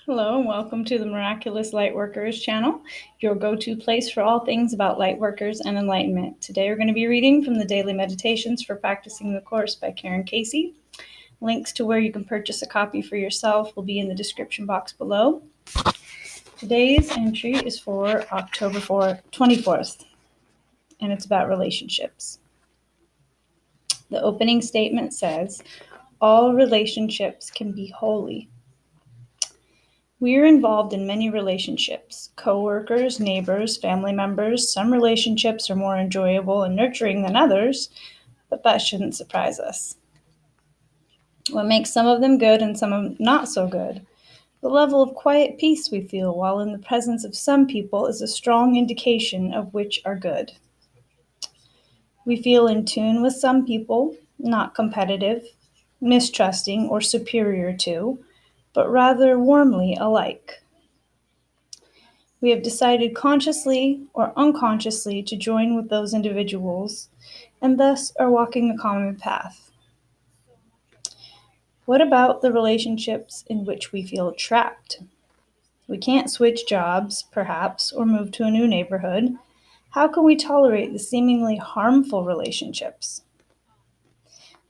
Hello and welcome to the Miraculous Lightworkers channel, your go-to place for all things about lightworkers and enlightenment. Today we're going to be reading from the Daily Meditations for Practicing the Course by Karen Casey. Links to where you can purchase a copy for yourself will be in the description box below. Today's entry is for October 24th, and it's about relationships. The opening statement says, all relationships can be holy. We are involved in many relationships, co-workers, neighbors, family members. Some relationships are more enjoyable and nurturing than others, but that shouldn't surprise us. What makes some of them good and some of them not so good? The level of quiet peace we feel while in the presence of some people is a strong indication of which are good. We feel in tune with some people, not competitive, mistrusting, or superior to, but rather warmly alike. We have decided consciously or unconsciously to join with those individuals and thus are walking a common path. What about the relationships in which we feel trapped? We can't switch jobs, perhaps, or move to a new neighborhood. How can we tolerate the seemingly harmful relationships?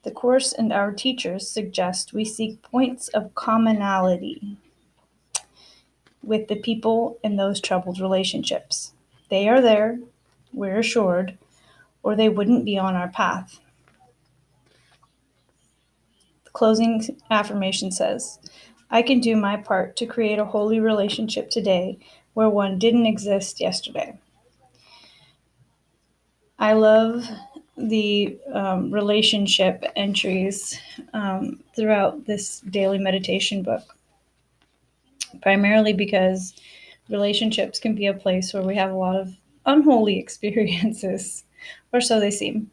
The Course and our teachers suggest we seek points of commonality with the people in those troubled relationships. They are there, we're assured, or they wouldn't be on our path. The closing affirmation says, I can do my part to create a holy relationship today where one didn't exist yesterday. I love the relationship entries throughout this daily meditation book, primarily because relationships can be a place where we have a lot of unholy experiences, or so they seem.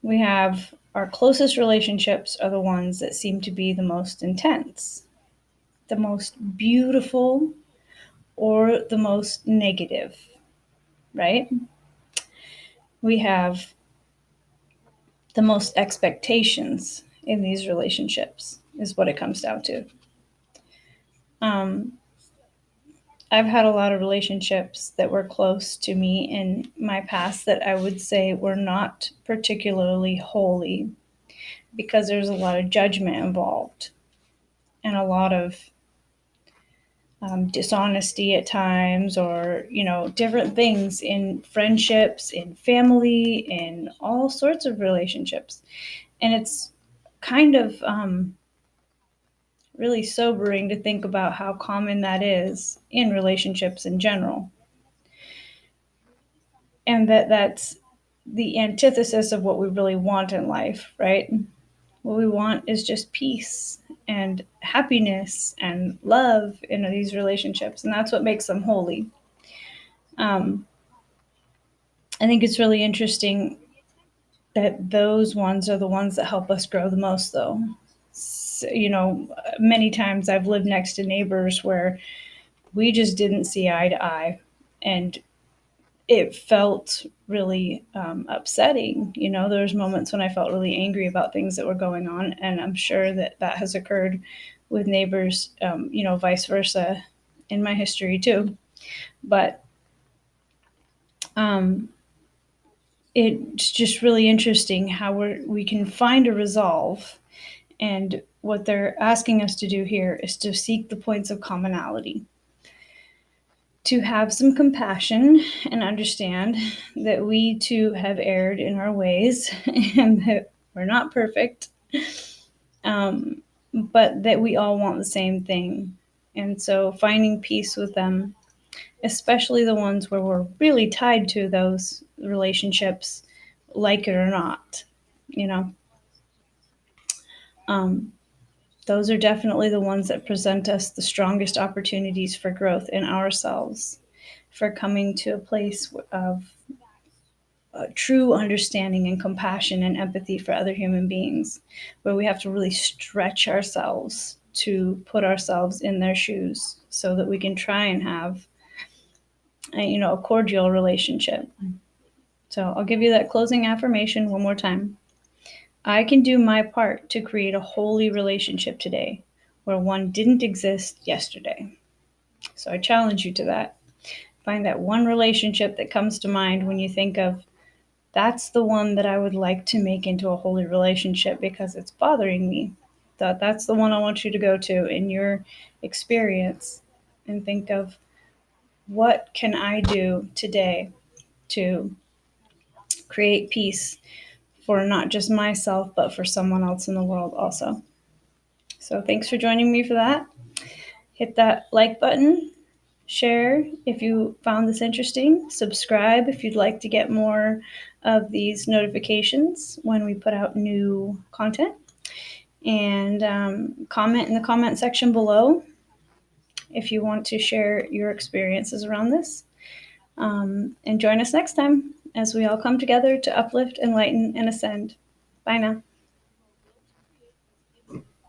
We have our closest relationships are the ones that seem to be the most intense, the most beautiful, or the most negative, right? We have the most expectations in these relationships, is what it comes down to. I've had a lot of relationships that were close to me in my past that I would say were not particularly holy because there's a lot of judgment involved and a lot of dishonesty at times, or, different things in friendships, in family, in all sorts of relationships. And it's kind of really sobering to think about how common that is in relationships in general. And that's the antithesis of what we really want in life, right? What we want is just peace and happiness and love in these relationships, and that's what makes them holy. I think it's really interesting that those ones are the ones that help us grow the most, though. So, many times I've lived next to neighbors where we just didn't see eye to eye, and it felt really upsetting. There was moments when I felt really angry about things that were going on, and I'm sure that has occurred with neighbors, vice versa in my history too. But it's just really interesting how we can find a resolve. And what they're asking us to do here is to seek the points of commonality, to have some compassion and understand that we too have erred in our ways and that we're not perfect, but that we all want the same thing. And so finding peace with them, especially the ones where we're really tied to those relationships, like it or not, those are definitely the ones that present us the strongest opportunities for growth in ourselves, for coming to a place of true understanding and compassion and empathy for other human beings, where we have to really stretch ourselves to put ourselves in their shoes so that we can try and have a cordial relationship. So I'll give you that closing affirmation one more time. I can do my part to create a holy relationship today where one didn't exist yesterday. So I challenge you to that. Find that one relationship that comes to mind when you think of, that's the one that I would like to make into a holy relationship because it's bothering me. That's the one I want you to go to in your experience, and think of, what can I do today to create peace for not just myself, but for someone else in the world also. So thanks for joining me for that. Hit that like button, share if you found this interesting, subscribe if you'd like to get more of these notifications when we put out new content, and comment in the comment section below if you want to share your experiences around this. And join us next time as we all come together to uplift, enlighten, and ascend. Bye now.